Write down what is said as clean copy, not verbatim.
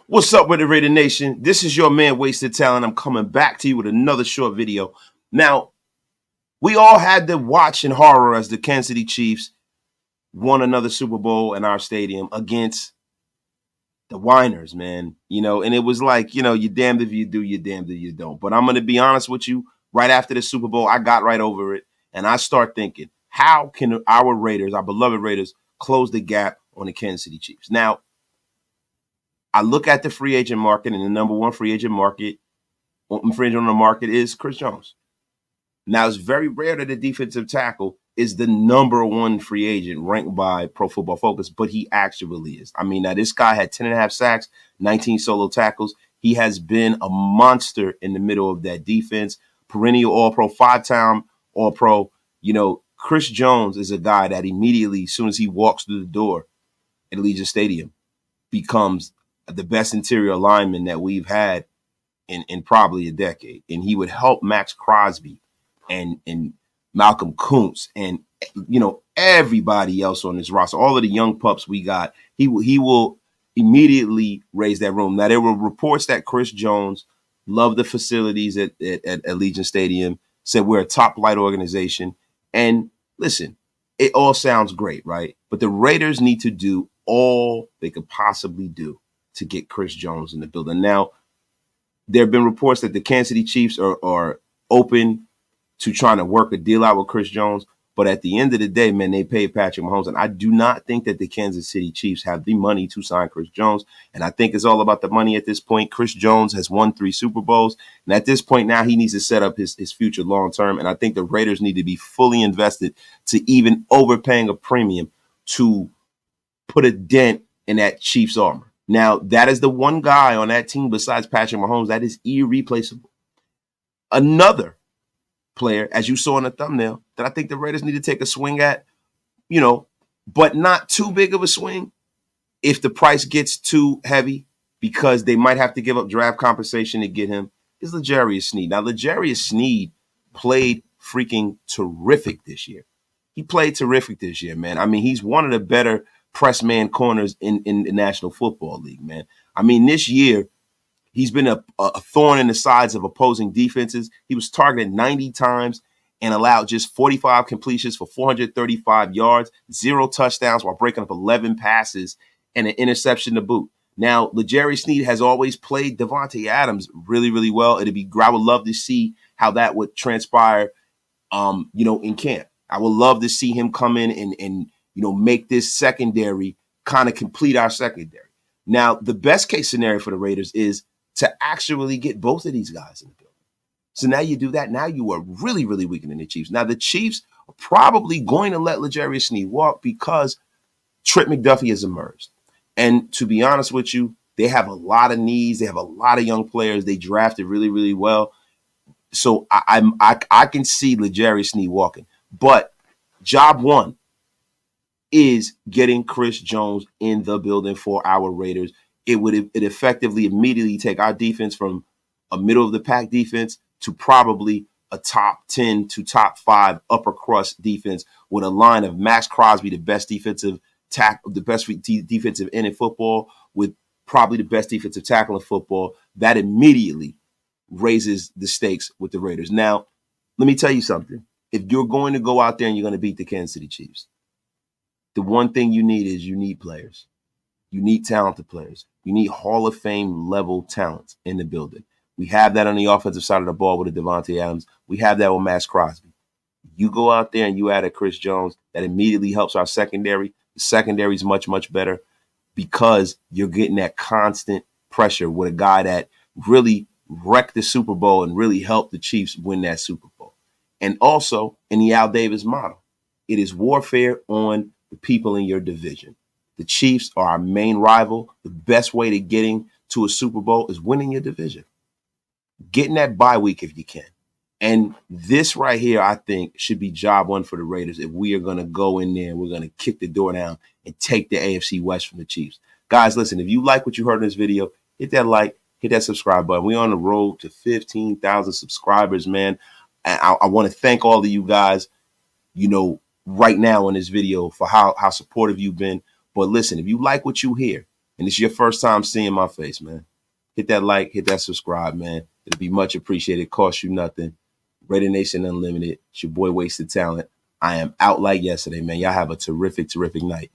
What's up with the Raider Nation? This is your man, Wasted Talent. I'm coming back to you with another short video. Now, we all had to watch in horror as the Kansas City Chiefs won another Super Bowl in our stadium against the Whiners, man. And it was like, you're damned if you do, you're damned if you don't. But I'm going to be honest with you, right after the Super Bowl, I got right over it. And I start thinking, how can our Raiders, our beloved Raiders, close the gap on the Kansas City Chiefs? Now, I look at the free agent market, and the number one free agent on the market is ChrisJones. Now, it's very rare that a defensive tackle is the number one free agent ranked by Pro Football Focus, but he actually is. I mean, now this guy had 10 and a half sacks, 19 solo tackles. He has been a monster in the middle of that defense, perennial All-Pro, 5-time All-Pro. ChrisJones is a guy that immediately, as soon as he walks through the door at Allegiant Stadium, becomes the best interior lineman that we've had in probably a decade. And he would help Max Crosby and Malcolm Kuntz and everybody else on this roster, all of the young pups we got. He will immediately raise that room. Now, there were reports that ChrisJones loved the facilities at Allegiant Stadium, said we're a top flight organization. And listen, it all sounds great, right? But the Raiders need to do all they could possibly do to get ChrisJones in the building. Now, there have been reports that the Kansas City Chiefs are open to trying to work a deal out with ChrisJones. But at the end of the day, man, they paid Patrick Mahomes. And I do not think that the Kansas City Chiefs have the money to sign ChrisJones. And I think it's all about the money at this point. ChrisJones has won 3 Super Bowls. And at this point now, he needs to set up his future long term. And I think the Raiders need to be fully invested to even overpaying a premium to put a dent in that Chiefs armor. Now, that is the one guy on that team besides Patrick Mahomes that is irreplaceable. Another player, as you saw in the thumbnail, that I think the Raiders need to take a swing at, but not too big of a swing if the price gets too heavy, because they might have to give up draft compensation to get him, is L'Jarius Sneed. Now, L'Jarius Sneed played freaking terrific this year. He played terrific this year, man. I mean, he's one of the better press man corners in the National Football League, man. I mean, this year, he's been a thorn in the sides of opposing defenses. He was targeted 90 times and allowed just 45 completions for 435 yards, 0 touchdowns while breaking up 11 passes and an interception to boot. Now, L'Jarius Sneed has always played Devontae Adams really, really well. I would love to see how that would transpire, in camp. I would love to see him come in and make this secondary kind of complete our secondary. Now, the best case scenario for the Raiders is to actually get both of these guys in the building. So now you do that. Now you are really, really weakening the Chiefs. Now, the Chiefs are probably going to let L'Jarius Sneed walk because Trent McDuffie has emerged. And to be honest with you, they have a lot of needs. They have a lot of young players. They drafted really, really well. So I can see L'Jarius Sneed walking. But job one is getting ChrisJones in the building for our Raiders. It effectively immediately take our defense from a middle of the pack defense to probably a top 10 to top 5 upper crust defense with a line of Max Crosby, the best defensive tackle, the best defensive end in football, with probably the best defensive tackle in football. That immediately raises the stakes with the Raiders. Now, let me tell you something. If you're going to go out there and you're going to beat the Kansas City Chiefs, the one thing you need players. You need talented players. You need Hall of Fame level talent in the building. We have that on the offensive side of the ball with Devontae Adams. We have that with Max Crosby. You go out there and you add a ChrisJones, that immediately helps our secondary. The secondary is much, much better because you're getting that constant pressure with a guy that really wrecked the Super Bowl and really helped the Chiefs win that Super Bowl. And also in the Al Davis model, it is warfare on the people in your division. The Chiefs are our main rival. The best way to getting to a Super Bowl is winning your division. Getting that bye week if you can. And this right here, I think, should be job one for the Raiders if we are going to go in there and we're going to kick the door down and take the AFC West from the Chiefs. Guys, listen, if you like what you heard in this video, hit that like, hit that subscribe button. We're on the road to 15,000 subscribers, man. And I want to thank all of you guys, right now in this video for how supportive you've been. But listen, if you like what you hear, and it's your first time seeing my face, man, hit that like, hit that subscribe, man. It'll be much appreciated. Cost you nothing. Raider Nation Unlimited. It's your boy Wasted Talent. I am out like yesterday, man. Y'all have a terrific, terrific night.